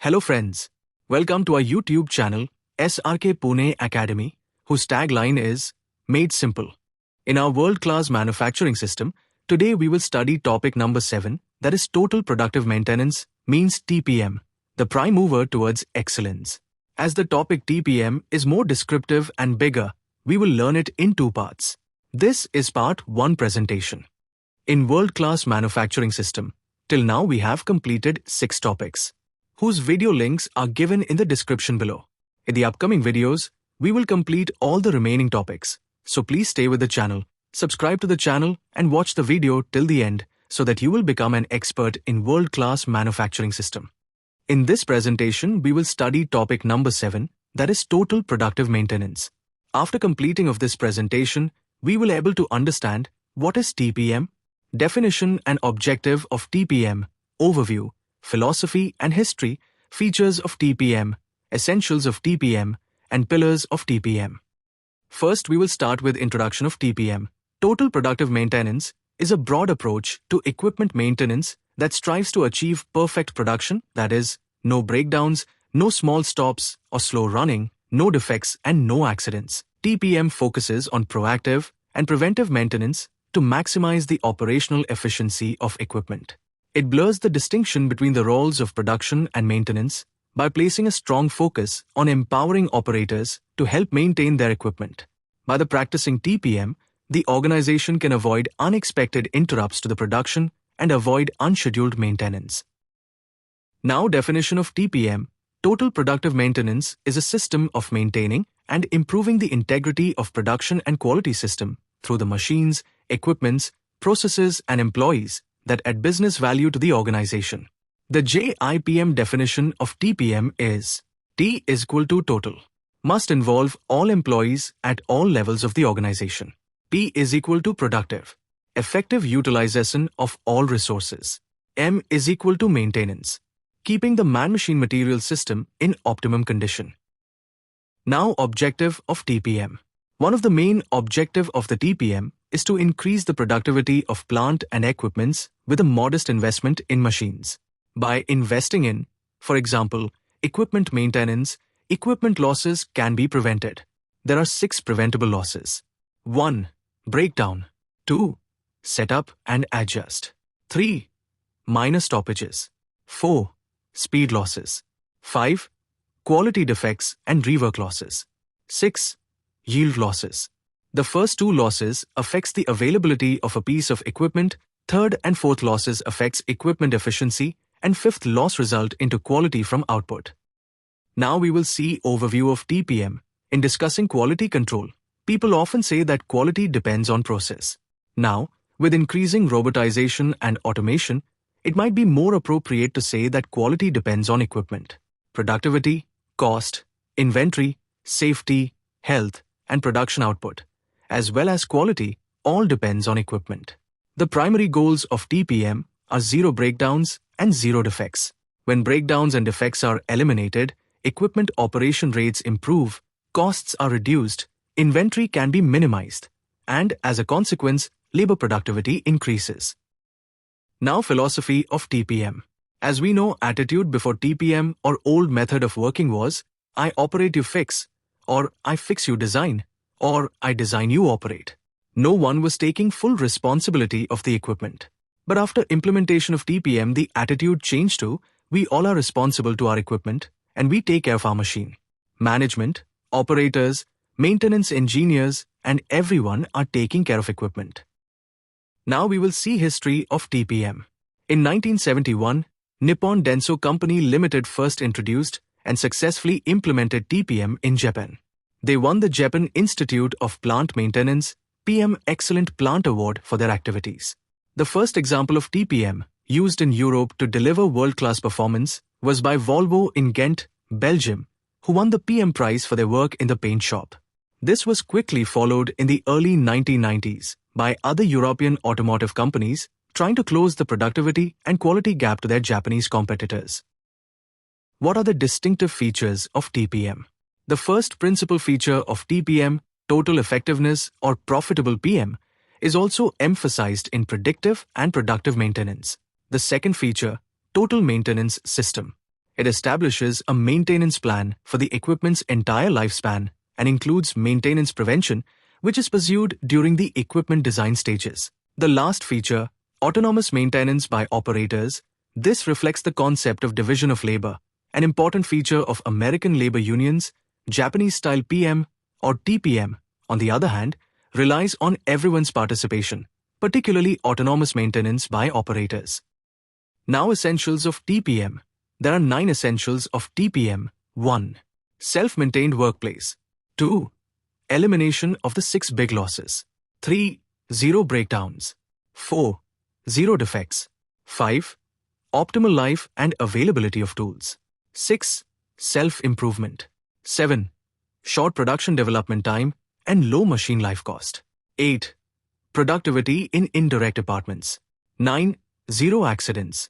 Hello friends, welcome to our YouTube channel SRK Pune Academy, whose tagline is Made Simple. In our world-class manufacturing system, today we will study topic number 7, that is Total Productive Maintenance, means TPM, the prime mover towards excellence. As the topic TPM is more descriptive and bigger, we will learn it in two parts. This is part 1 presentation. In world-class manufacturing system, till now we have completed 6 topics, whose video links are given in the description below. In the upcoming videos, we will complete all the remaining topics, so please stay with the channel, subscribe to the channel and watch the video till the end so that you will become an expert in world-class manufacturing system. In this presentation, we will study topic number 7, that is Total Productive Maintenance. After completing of this presentation, we will able to understand what is TPM, definition and objective of TPM, overview, philosophy and history, features of TPM, essentials of TPM, and pillars of TPM. First, we will start with introduction of TPM. Total Productive Maintenance is a broad approach to equipment maintenance that strives to achieve perfect production, that is, no breakdowns, no small stops or slow running, no defects and no accidents. TPM focuses on proactive and preventive maintenance to maximize the operational efficiency of equipment. It blurs the distinction between the roles of production and maintenance by placing a strong focus on empowering operators to help maintain their equipment. By practicing TPM, the organization can avoid unexpected interrupts to the production and avoid unscheduled maintenance. Now, definition of TPM. Total Productive Maintenance is a system of maintaining and improving the integrity of production and quality system through the machines, equipments, processes and employees that add business value to the organization. The JIPM definition of TPM is T is equal to total. Must involve all employees at all levels of the organization. P is equal to productive. Effective utilization of all resources. M is equal to maintenance. Keeping the man-machine material system in optimum condition. Now, objective of TPM. One of the main objective of the TPM is to increase the productivity of plant and equipments with a modest investment in machines. By investing in, for example, equipment maintenance, equipment losses can be prevented. There are 6 preventable losses. 1. Breakdown. 2. Setup and adjust. 3. Minor stoppages. 4. Speed losses. 5. Quality defects and rework losses. 6. Yield losses. The first 2 losses affects the availability of a piece of equipment, 3rd and 4th losses affects equipment efficiency, and 5th loss result into quality from output. Now we will see overview of TPM. In discussing quality control, people often say that quality depends on process. Now, with increasing robotization and automation, it might be more appropriate to say that quality depends on equipment. Productivity, cost, inventory, safety, health, and production output, as well as quality, all depends on equipment. The primary goals of TPM are 0 breakdowns and 0 defects. When breakdowns and defects are eliminated, equipment operation rates improve, costs are reduced, inventory can be minimized, and as a consequence, labor productivity increases. Now, philosophy of TPM. As we know, attitude before TPM or old method of working was, I operate you fix, or I fix you design, or I design you operate. No one was taking full responsibility of the equipment. But after implementation of TPM, the attitude changed to, we all are responsible to our equipment and we take care of our machine. Management, operators, maintenance engineers, and everyone are taking care of equipment. Now we will see history of TPM. In 1971, Nippon Denso Company Limited first introduced and successfully implemented TPM in Japan. They won the Japan Institute of Plant Maintenance PM Excellent Plant Award for their activities. The first example of TPM used in Europe to deliver world-class performance was by Volvo in Ghent, Belgium, who won the PM prize for their work in the paint shop. This was quickly followed in the early 1990s by other European automotive companies trying to close the productivity and quality gap to their Japanese competitors. What are the distinctive features of TPM? The first principal feature of TPM, total effectiveness or profitable PM, is also emphasized in predictive and productive maintenance. The second feature, total maintenance system. It establishes a maintenance plan for the equipment's entire lifespan and includes maintenance prevention, which is pursued during the equipment design stages. The last feature, autonomous maintenance by operators, this reflects the concept of division of labor, an important feature of American labor unions. Japanese-style PM or TPM, on the other hand, relies on everyone's participation, particularly autonomous maintenance by operators. Now, essentials of TPM. There are 9 essentials of TPM. 1. Self-maintained workplace. 2. Elimination of the 6 big losses. 3. Zero breakdowns. 4. Zero defects. 5. Optimal life and availability of tools. 6. Self-improvement. 7. Short production development time and low machine life cost. 8. Productivity in indirect departments. 9. Zero accidents.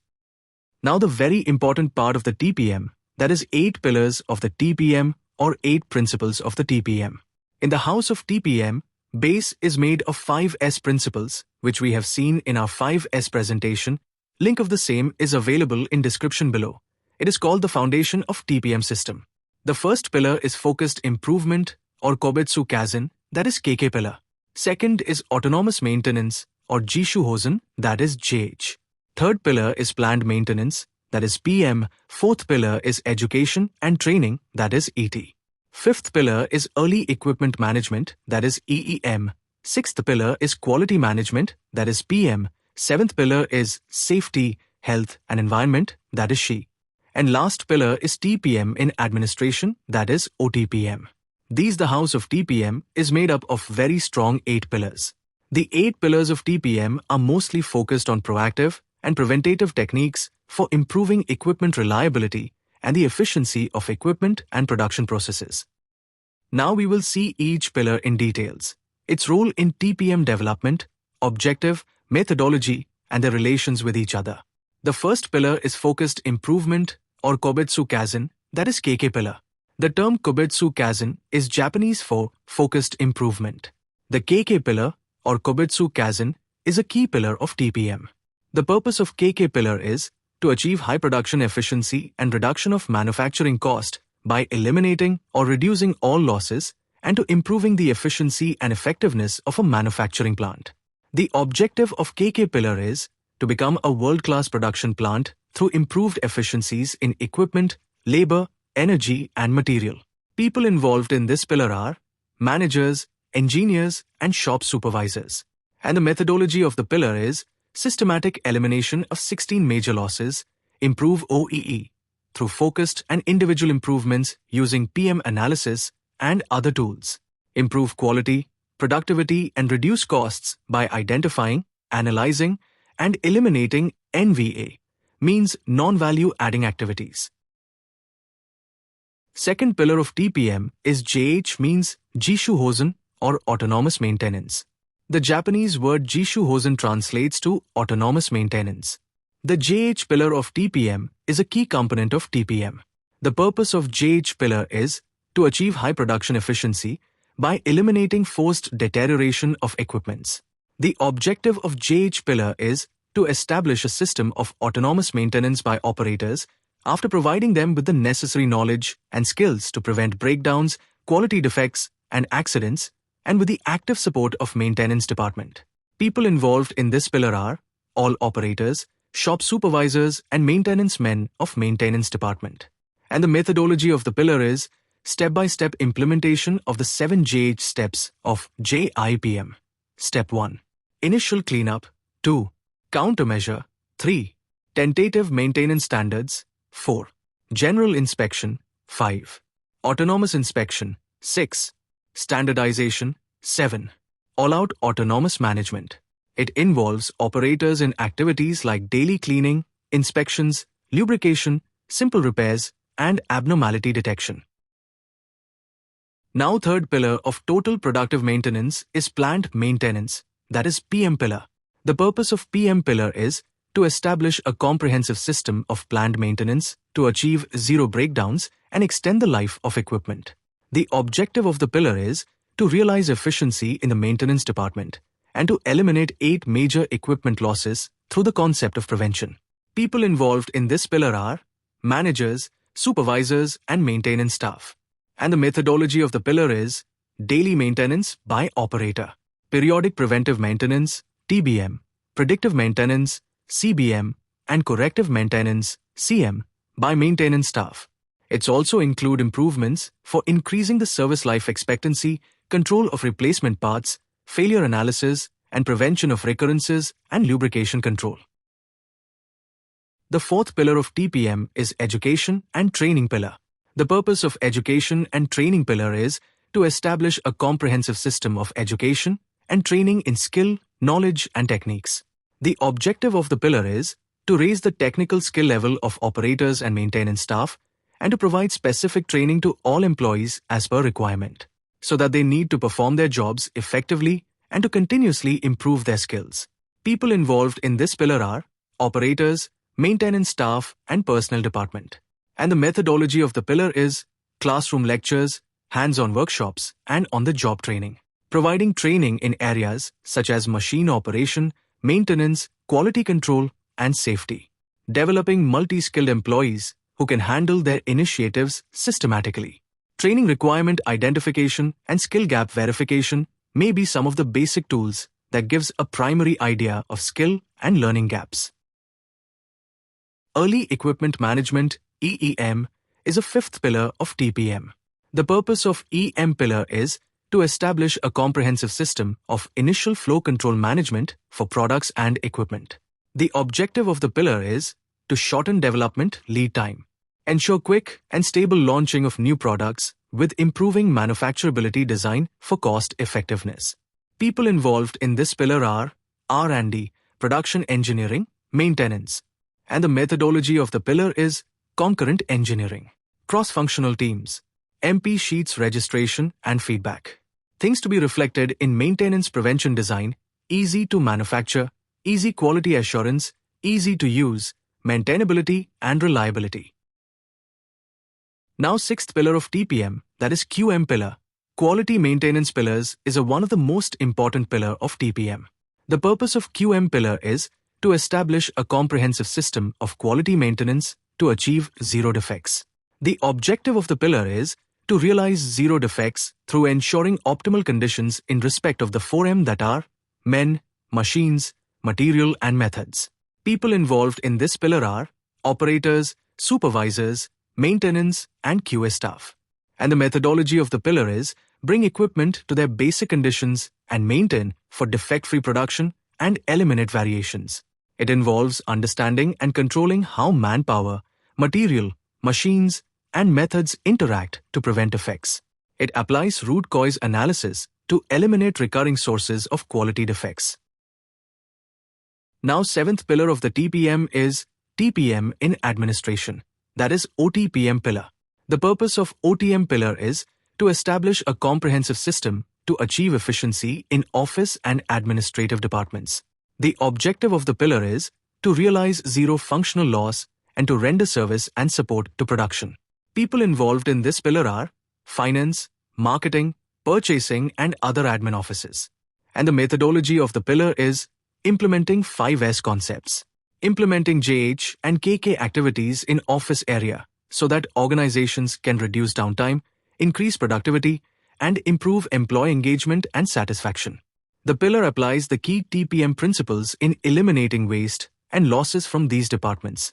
Now the very important part of the TPM, that is 8 pillars of the TPM or 8 principles of the TPM. In the house of TPM, base is made of 5 S principles, which we have seen in our 5S presentation. Link of the same is available in description below. It is called the foundation of TPM system. The first pillar is focused improvement or Kobetsu Kaizen, that is KK pillar. Second is autonomous maintenance or Jishu Hosen, that is JH. Third pillar is planned maintenance, that is PM. Fourth pillar is education and training, that is ET. Fifth pillar is early equipment management, that is EEM. Sixth pillar is quality management, that is PM. Seventh pillar is safety, health and environment, that is SHE. And last pillar is TPM in administration, that is OTPM. The house of TPM is made up of very strong 8 pillars. The 8 pillars of TPM are mostly focused on proactive and preventative techniques for improving equipment reliability and the efficiency of equipment and production processes. Now we will see each pillar in details, its role in TPM development, objective, methodology, and their relations with each other. The first pillar is focused improvement or Kobetsu Kaizen, that is KK pillar. The term Kobetsu Kaizen is Japanese for focused improvement. The KK pillar or Kobetsu Kaizen is a key pillar of TPM. The purpose of KK pillar is to achieve high production efficiency and reduction of manufacturing cost by eliminating or reducing all losses and to improving the efficiency and effectiveness of a manufacturing plant. The objective of KK pillar is to become a world-class production plant through improved efficiencies in equipment, labor, energy and material. People involved in this pillar are managers, engineers and shop supervisors. And the methodology of the pillar is systematic elimination of 16 major losses, improve OEE through focused and individual improvements using PM analysis and other tools, improve quality, productivity and reduce costs by identifying, analyzing and eliminating NVA, means non-value adding activities. Second pillar of TPM is JH, means Jishu Hosen or autonomous maintenance. The Japanese word Jishu Hosen translates to autonomous maintenance. The JH pillar of TPM is a key component of TPM. The purpose of JH pillar is to achieve high production efficiency by eliminating forced deterioration of equipments. The objective of JH pillar is to establish a system of autonomous maintenance by operators after providing them with the necessary knowledge and skills to prevent breakdowns, quality defects, and accidents, and with the active support of maintenance department. People involved in this pillar are all operators, shop supervisors, and maintenance men of maintenance department. And the methodology of the pillar is step-by-step implementation of the 7 JH steps of JIPM. Step 1. Initial cleanup. 2. Countermeasure. 3. Tentative maintenance standards. 4. General inspection. 5. Autonomous inspection. 6. Standardization. 7. All-out autonomous management. It involves operators in activities like daily cleaning, inspections, lubrication, simple repairs, and abnormality detection. Now third pillar of total productive maintenance is plant maintenance, that is PM pillar. The purpose of PM pillar is to establish a comprehensive system of planned maintenance to achieve zero breakdowns and extend the life of equipment. The objective of the pillar is to realize efficiency in the maintenance department and to eliminate 8 major equipment losses through the concept of prevention. People involved in this pillar are managers, supervisors, and maintenance staff. And the methodology of the pillar is daily maintenance by operator, periodic preventive maintenance, TPM, predictive maintenance, CBM, and corrective maintenance, CM, by maintenance staff. It's also include improvements for increasing the service life expectancy, control of replacement parts, failure analysis, and prevention of recurrences and lubrication control. The fourth pillar of TPM is education and training pillar. The purpose of education and training pillar is to establish a comprehensive system of education and training in skill, knowledge, and techniques. The objective of the pillar is to raise the technical skill level of operators and maintenance staff and to provide specific training to all employees as per requirement, so that they need to perform their jobs effectively and to continuously improve their skills. People involved in this pillar are operators, maintenance staff, and personnel department. And the methodology of the pillar is classroom lectures, hands-on workshops, and on-the-job training, providing training in areas such as machine operation, maintenance, quality control, and safety. Developing multi-skilled employees who can handle their initiatives systematically. Training requirement identification and skill gap verification may be some of the basic tools that gives a primary idea of skill and learning gaps. Early Equipment Management, EEM, is a fifth pillar of TPM. The purpose of EM pillar is to establish a comprehensive system of initial flow control management for products and equipment. The objective of the pillar is to shorten development lead time, ensure quick and stable launching of new products with improving manufacturability design for cost effectiveness. People involved in this pillar are R&D, production engineering, maintenance. And the methodology of the pillar is concurrent engineering, cross-functional teams, MP sheets registration and feedback. Things to be reflected in maintenance prevention design, easy to manufacture, easy quality assurance, easy to use, maintainability and reliability. Now sixth pillar of TPM, that is QM pillar. Quality maintenance pillars is one of the most important pillar of TPM. The purpose of QM pillar is to establish a comprehensive system of quality maintenance to achieve zero defects. The objective of the pillar is to realize zero defects through ensuring optimal conditions in respect of the 4M that are men, machines, material and methods. People involved in this pillar are operators, supervisors, maintenance and QA staff. And the methodology of the pillar is bring equipment to their basic conditions and maintain for defect-free production and eliminate variations. It involves understanding and controlling how manpower, material, machines, and methods interact to prevent defects. It applies root cause analysis to eliminate recurring sources of quality defects. Now, seventh pillar of the TPM is TPM in administration, that is OTPM pillar. The purpose of OTM pillar is to establish a comprehensive system to achieve efficiency in office and administrative departments. The objective of the pillar is to realize zero functional loss and to render service and support to production. People involved in this pillar are finance, marketing, purchasing, and other admin offices. And the methodology of the pillar is implementing 5S concepts, implementing JH and KK activities in office area so that organizations can reduce downtime, increase productivity, and improve employee engagement and satisfaction. The pillar applies the key TPM principles in eliminating waste and losses from these departments.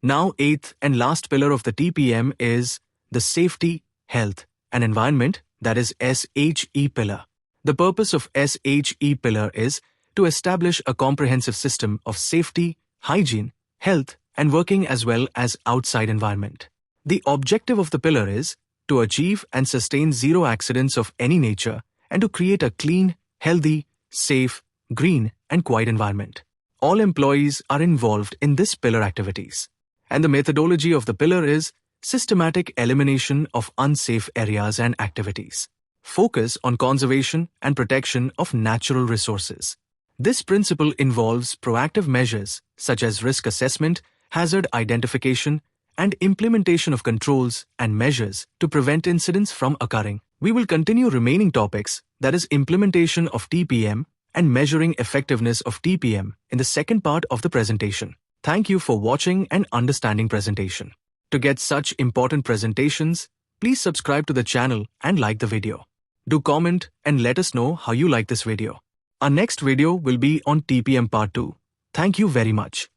Now, eighth and last pillar of the TPM is the safety, health, and environment, that is SHE pillar. The purpose of SHE pillar is to establish a comprehensive system of safety, hygiene, health, and working as well as outside environment. The objective of the pillar is to achieve and sustain zero accidents of any nature and to create a clean, healthy, safe, green, and quiet environment. All employees are involved in this pillar activities. And the methodology of the pillar is systematic elimination of unsafe areas and activities. Focus on conservation and protection of natural resources. This principle involves proactive measures such as risk assessment, hazard identification, and implementation of controls and measures to prevent incidents from occurring. We will continue remaining topics, that is implementation of TPM and measuring effectiveness of TPM, in the second part of the presentation. Thank you for watching and understanding presentation. To get such important presentations, please subscribe to the channel and like the video. Do comment and let us know how you like this video. Our next video will be on TPM Part 2. Thank you very much.